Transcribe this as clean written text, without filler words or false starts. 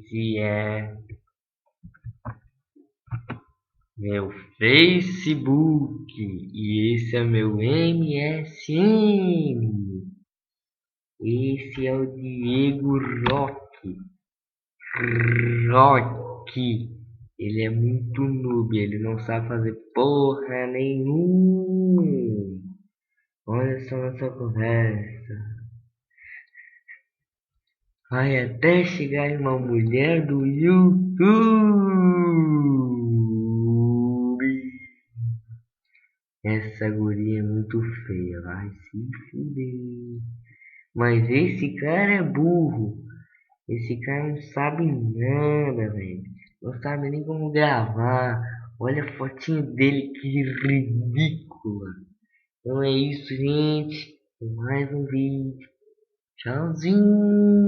Esse é meu Facebook e esse é meu MSN. Esse é o Diego Rock. Ele é muito noob, ele não sabe fazer porra nenhuma. Olha só essa conversa. Vai até chegar em uma mulher do YouTube. Essa guria é muito feia, vai se fuder. Mas esse cara é burro. Esse cara não sabe nada, velho. Não sabe nem como gravar. Olha a fotinha dele, que ridícula. Então é isso, gente. Mais um vídeo. Tchauzinho.